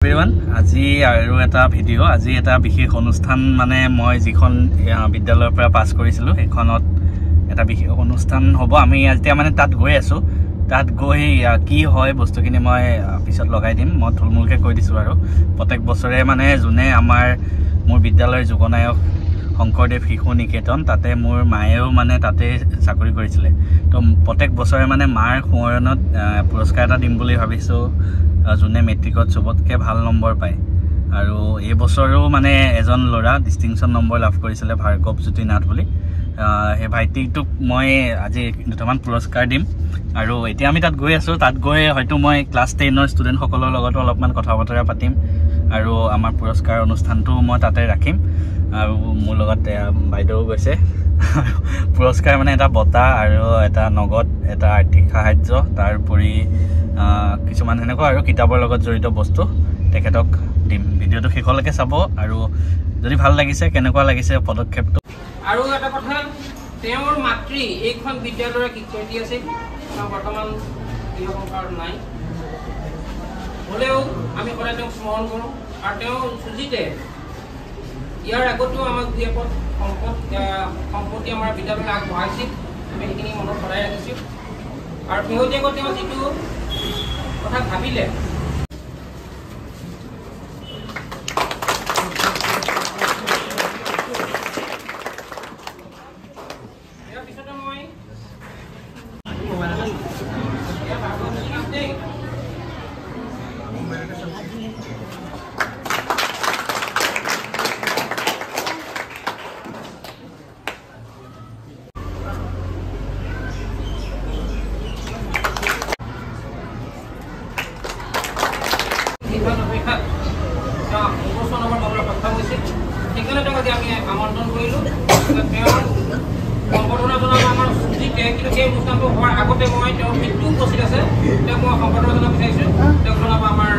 everyone, আজি আৰু এটা ভিডিও আজি এটা বিশেষ অনুষ্ঠান মানে মই যিখন বিদ্যালয়ৰ পৰা পাছ কৰিছিলো এখনত এটা বিশেষ অনুষ্ঠান হ'ব আমি এতিয়া মানে তাত গৈ আছো তাত গৈ কি হয় বস্তুখিনি মই পিছত লগাই দিম মই থুলমুলকে কৈ দিছো আৰু প্ৰত্যেক বছৰে মানে জুনে আমাৰ মোৰ বিদ্যালয়ৰ যুগনায়ক শংকৰদেৱ শিশু নিকেতন তাতে মোৰ মায়েও মানে তাতে চাকৰি কৰিছিল তো প্ৰত্যেক বছৰে মানে মাৰ সোঁৱৰণত পুৰস্কাৰ এটা দিম বুলি ভাবিছো জুনে মেট্ৰিকত চবতকে ভাল নম্বৰ পায় আৰু এই বছৰো মানে এজন ল'ৰা ডিস্টিংশন নম্বৰ লাভ কৰিছিল ভাৰ্গৱ জ্যোতি নাথ বুলি হে ভাইটিটোক মই আজি দুটামান পুৰস্কাৰ দিম আৰু এতিয়া আমি তাত গৈ আছো তাত গৈ হয়তো মই ক্লাছ 10 ৰ ষ্টুডেন্ট সকলৰ লগত অলপমান কথা বতৰা পাতিম আৰু আমাৰ পুৰস্কাৰ অনুষ্ঠানটো মই তাতে ৰাখিম আৰু মোৰ লগত বাইদেউ গৈছে পুৰস্কাৰ মানে এটা বঁটা আৰু এটা নগদ এটা আৰ্থিক সাহায্য তাৰ উপৰি কিছুমান হেনেকুৱা আৰু কিতাপৰ লগত জড়িত বস্তু তেখেতক দিম ভিডিওটো শেষলৈকে চাব আৰু যদি ভাল লাগিছে কেনেকুৱা লাগিছে পদক্ষেপটো আৰু এটা কথা তেওঁৰ মাতৃ এইখন বিদ্যালয়ৰ শিক্ষয়িত্ৰী আছিল বৰ্তমান গৃহসংসাৰ নাই হ'লেও আমি সদায় তেওঁক স্মৰণ কৰোঁ আৰু তেওঁ সুজিতে ইয়াৰ আগতেও আমাক দুই এপদ সম্পত্তি আমাৰ বিদ্যালয়লৈ আগবঢ়াইছিল আমি সেইখিনি মনত সদায় ৰাখিছোঁ আৰু শেহতীয়াকৈ তেওঁ যিটো কথা ভাবিলে ইয়াৰ পিছতে মই আমন্ত্ৰণ কৰিলোঁ তেওঁৰ সম্বৰ্ধনা জনাব আমাৰ সুজিতে কিন্তু সেই অনুষ্ঠানটো হোৱাৰ আগতে মই তেওঁৰ মৃত্যু উপস্থিত আছে তেওঁক মই সম্বৰ্ধনা জনাব বিচাৰিছোঁ তেওঁক জনাব আমাৰ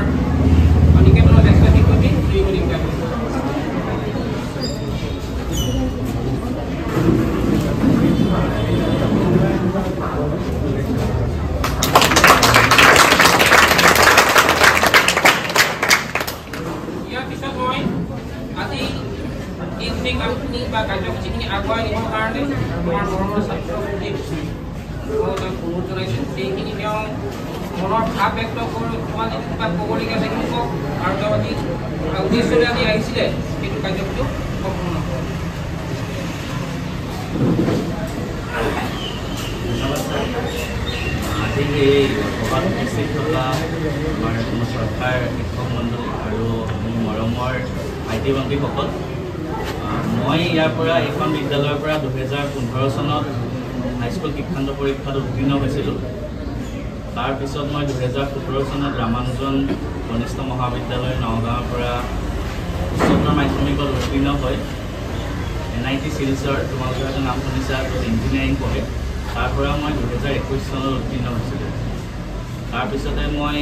নিকেতনৰ জ্যেষ্ঠ শিক্ষয়িত্ৰী শ্ৰীমতী ইয়াৰ পিছত মই আজি এই কামখিনি বা কাৰ্যসূচীখিনি আগুৱাই নিবৰ কাৰণে আমাৰ মৰমৰ ছাত্ৰ ছাত্ৰীক মই তেওঁক অনুৰোধ জনাইছোঁ সেইখিনি তেওঁ মনৰ ভাৱ ব্যক্ত কৰি অকণমান কিবা ক'বলগীয়া সেইখিনি কওক আৰু তেওঁ আজি উদ্দেশ্যলৈ আজি আহিছিলে সেইটো কাৰ্যসূচীও সম্পূৰ্ণ নকৰক আজি এই সভাত উপস্থিত থকা আমাৰ চৰকাৰ শিক্ষক মণ্ডলী আৰু মোৰ মৰমৰ ভাইটি ভণ্টিসকল মই ইয়াৰ পৰা এইখন বিদ্যালয়ৰ পৰা 2015 চনত হাইস্কুল শিক্ষান্ত পৰীক্ষাত উত্তীৰ্ণ হৈছিলোঁ তাৰপিছত মই 2017 চনত ৰামানুজন কনিষ্ঠ মহাবিদ্যালয় নগাঁৱৰ পৰা উচ্চতৰ মাধ্যমিকত উত্তীৰ্ণ হৈ NIT শিলচৰ তোমালোকে হয়তো নাম শুনিছা ইঞ্জিনিয়াৰিং পঢ়ে তাৰ পৰা মই 2021 চনত উত্তীৰ্ণ হৈছিলোঁ তাৰপিছতে মই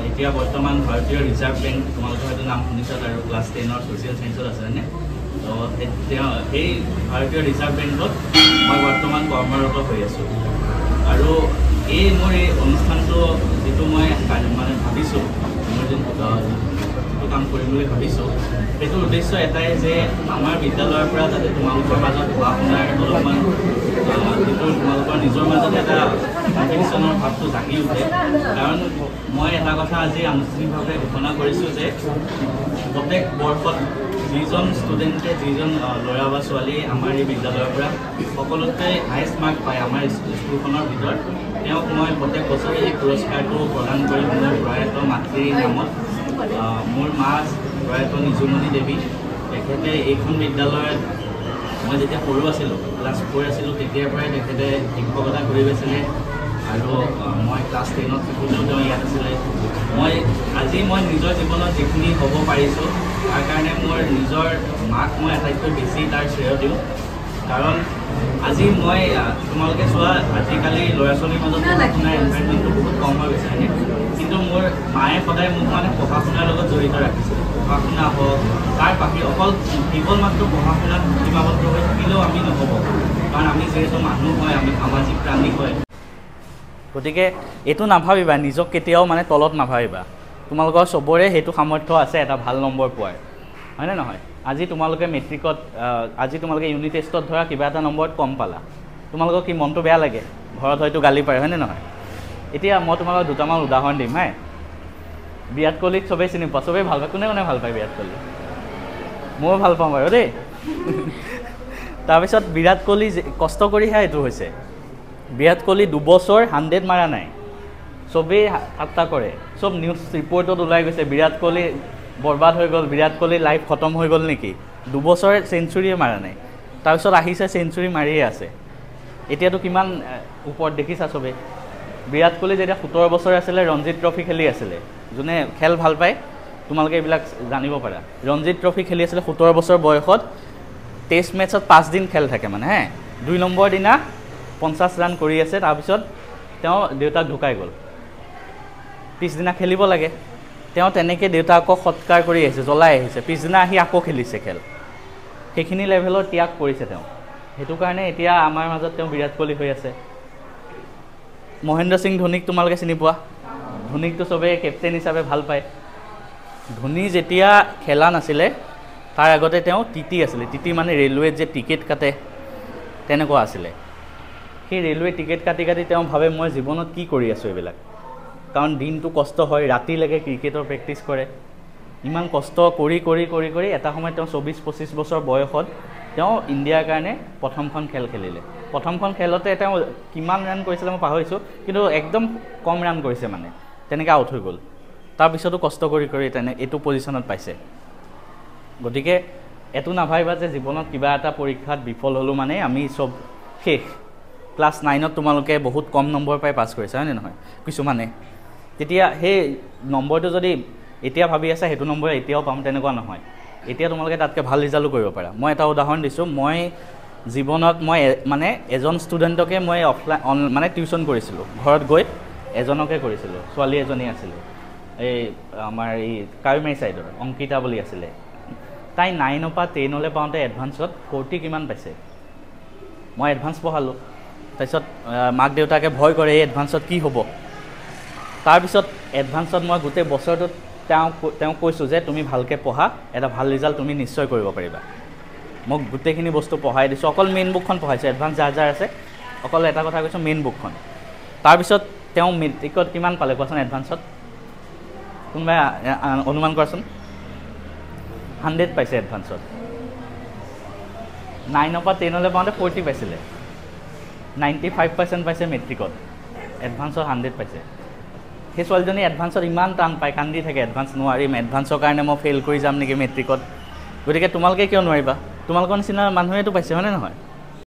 এতিয়া বৰ্তমান ভাৰতীয় ৰিজাৰ্ভ বেংক তোমালোকে হয়তো নাম শুনিছা আৰু ক্লাছ 10 ৰ ছ'চিয়েল ছায়েন্সত আছেনে তো সেই ভাৰতীয় ৰিজাৰ্ভ বেংকত মই বৰ্তমান কৰ্মৰত হৈ আছোঁ আৰু মোৰ এই অনুষ্ঠানটো যিটো মই মানে ভাবিছোঁ মই যিটো কাম কৰিম বুলি ভাবিছোঁ সেইটো উদ্দেশ্য এটাই যে আমাৰ বিদ্যালয়ৰ পৰা যাতে তোমালোকৰ মাজত পঢ়া শুনাৰ অলপমান যিটো তোমালোকৰ নিজৰ মাজত এটা কম্পিটিশ্যনৰ ভাৱটো জাগি উঠে কাৰণ মই এটা কথা আজি আনুষ্ঠানিকভাৱে ঘোষণা কৰিছোঁ যে প্ৰত্যেক বৰ্ষত যিজন ষ্টুডেণ্টে যিজন ল'ৰা বা ছোৱালী আমাৰ এই বিদ্যালয়ৰ পৰা সকলোতকৈ হায়েষ্ট মাৰ্ক পায় আমাৰ স্কুলখনৰ ভিতৰত তেওঁক মই প্ৰত্যেক বছৰে এই পুৰস্কাৰটো প্ৰদান কৰিম মোৰ প্ৰয়াত মাতৃৰ নামত মোৰ মা প্ৰয়াত নিজুমণি দেৱী তেখেতে এইখন বিদ্যালয়ত মই যেতিয়া সৰু আছিলোঁ ক্লাছ 4 আছিলোঁ তেতিয়াৰ পৰাই তেখেতে শিক্ষকতা কৰি গৈছিলে আৰু মই ক্লাছ 10ত থাকোঁতেও তেওঁ ইয়াত আছিলে আজি মই নিজৰ জীৱনত যিখিনি হ'ব পাৰিছোঁ তাৰ কাৰণে মোৰ নিজৰ মাক মই আটাইতকৈ বেছি তাৰ শ্ৰেয় দিওঁ কাৰণ আজি মই তোমালোকে চোৱা আজিকালি ল'ৰা ছোৱালীৰ মাজত পঢ়া শুনাৰ এনভাইৰনমেণ্টটো বহুত কম হৈ গৈছে হয়নে কিন্তু মোৰ মায়ে সদায় মোক মানে পঢ়া শুনাৰ লগত জড়িত ৰাখিছে পঢ়া শুনা হওক তাৰ বাহিৰে অকল কেৱল মাত্ৰ পঢ়া শুনাত সীমাবদ্ধ হৈ থাকিলেও আমি নহ'ব কাৰণ আমি যিহেতু মানুহ হয় আমি সামাজিক প্ৰাণী হয় গতিকে এইটো নাভাবিবা নিজক কেতিয়াও মানে তলত নাভাবিবা তোমালোকৰ চবৰে সেইটো সামৰ্থ্য আছে এটা ভাল নম্বৰ পোৱাৰ, হয়নে নহয়? আজি তোমালোকে মেট্ৰিকত আজি তোমালোকে ইউনিট টেষ্টত ধৰা কিবা এটা নম্বৰত কম পালা, তোমালোকৰ কি মনটো বেয়া লাগে? ঘৰত হয়তো গালি পাৰে, হয়নে নহয়? এতিয়া মই তোমালোকক দুটামান উদাহৰণ দিম হাই। বিৰাট কোহলিক চবেই চিনি পোৱা, চবেই ভাল পায়। কোনে কোনে ভাল পায় বিৰাট কোহলি? ময়ো ভাল পাওঁ বাৰু দেই। তাৰপিছত বিৰাট কোহলি কষ্ট কৰিহে এইটো হৈছে। বিৰাট কোহলি 2 বছৰ 100 মাৰা নাই, চবেই ঠাট্টা কৰে, চব নিউজ ৰিপৰ্টত ওলাই গৈছে বিৰাট কোহলি বৰবাদ হৈ গ'ল, বিৰাট কোহলি লাইফ খতম হৈ গ'ল নেকি। 2 বছৰ চেঞ্চুৰীয়ে মাৰা নাই, তাৰপিছত আহিছে চেঞ্চুৰী মাৰিয়ে আছে। এতিয়াতো কিমান ওপৰত দেখিছা চবেই। বিৰাট কোহলি যেতিয়া 17 বছৰ আছিলে ৰঞ্জিত ট্ৰফি খেলি আছিলে। যোনে খেল ভাল পায় তোমালোকে এইবিলাক জানিব পাৰা। ৰঞ্জিত ট্ৰফি খেলি আছিলে 17 বছৰ বয়সত। টেষ্ট মেটছত 5 দিন খেল থাকে মানে 2 নম্বৰ দিনা 50 ৰান কৰি আছে, তাৰপিছত তেওঁ দেউতাক ঢুকাই গ'ল। পিছদিনা খেলিব লাগে, তেওঁ তেনেকৈ দেউতাকক সৎকাৰ কৰি আহিছে, জ্বলাই আহিছে, পিছদিনা আহি আকৌ খেলিছে খেল। সেইখিনি লেভেলৰ ত্যাগ কৰিছে তেওঁ। সেইটো কাৰণে এতিয়া আমাৰ মাজত তেওঁ বিৰাট কোহলি হৈ আছে। মহেন্দ্ৰ সিং ধোনীক তোমালোকে চিনি পোৱা? ধোনীকটো চবেই কেপ্টেইন হিচাপে ভাল পায়। ধোনী যেতিয়া খেলা নাছিলে তাৰ আগতে তেওঁ টিটি আছিলে। টিটি মানে ৰেলৱেত যে টিকেট কাটে তেনেকুৱা আছিলে। সেই ৰেলৱে টিকেট কাটি কাটি তেওঁ ভাবে মই জীৱনত কি কৰি আছোঁ এইবিলাক, কাৰণ দিনটো কষ্ট হয়, ৰাতিলৈকে ক্ৰিকেটৰ প্ৰেক্টিছ কৰে। ইমান কষ্ট কৰি কৰি কৰি কৰি এটা সময়ত তেওঁ 24-25 বছৰ বয়সত তেওঁ ইণ্ডিয়াৰ কাৰণে প্ৰথমখন খেল খেলিলে। প্ৰথমখন খেলতে তেওঁ কিমান ৰান কৰিছিলে মই পাহৰিছোঁ, কিন্তু একদম কম ৰান কৰিছে মানে, তেনেকৈ আউট হৈ গ'ল। তাৰপিছতো কষ্ট কৰি কৰি এইটো পজিশ্যনত পাইছে। গতিকে এইটো নাভাবিবা যে জীৱনত কিবা এটা পৰীক্ষাত বিফল হ'লোঁ মানে আমি চব শেষ। ক্লাছ 9ত তোমালোকে বহুত কম নম্বৰ পাই পাছ কৰিছা, হয়নে নহয়? কিছুমানে তেতিয়া সেই নম্বৰটো যদি এতিয়া ভাবি আছা সেইটো নম্বৰ এতিয়াও পাম, তেনেকুৱা নহয়। এতিয়া তোমালোকে তাতকৈ ভাল ৰিজাল্টো কৰিব পাৰা। মই এটা উদাহৰণ দিছোঁ। মই জীৱনত মই মানে এজন ষ্টুডেণ্টকে মই মানে টিউশ্যন কৰিছিলোঁ, ঘৰত গৈ এজনকে কৰিছিলোঁ। ছোৱালী এজনী আছিলে, এই আমাৰ এই কাৱৈমাৰী ছাইডৰ অংকিতা বুলি আছিলে। তাই 9ৰ পৰা 10লৈ পাওঁতে এডভান্সত 40 কিমান পাইছে। মই এডভান্স পঢ়ালোঁ। তাৰপিছত মাক দেউতাকে ভয় কৰে এই এডভান্সত কি হ'ব। তাৰপিছত এডভান্সত মই গোটেই বছৰটোত তেওঁক কৈছোঁ যে তুমি ভালকৈ পঢ়া, এটা ভাল ৰিজাল্ট তুমি নিশ্চয় কৰিব পাৰিবা। মোক গোটেইখিনি বস্তু পঢ়াই দিছোঁ, অকল মেইন বুকখন পঢ়াইছোঁ। এডভান্স যাৰ যাৰ আছে অকল এটা কথা কৈছোঁ, মেইন বুকখন। তাৰপিছত তেওঁ মেট্ৰিকত কিমান পালে কোৱাচোন? এডভান্সত কোনোবাই অনুমান কৰাচোন? 100 পাইছে এডভান্সত। 9ৰ পৰা 10লৈ পাওঁতে 40 পাইছিলে। 95% পাইছে মেট্ৰিকত, এডভান্সত 100 পাইছে। সেই ছোৱালীজনী এডভান্সত ইমান টান পায়, কান্দি থাকে, এডভান্স নোৱাৰিম, এডভান্সৰ কাৰণে মই ফেইল কৰি যাম নেকি মেট্ৰিকত। গতিকে তোমালোকে কিয় নোৱাৰিবা? তোমালোকৰ নিচিনা মানুহেতো পাইছে, হয়নে নহয়?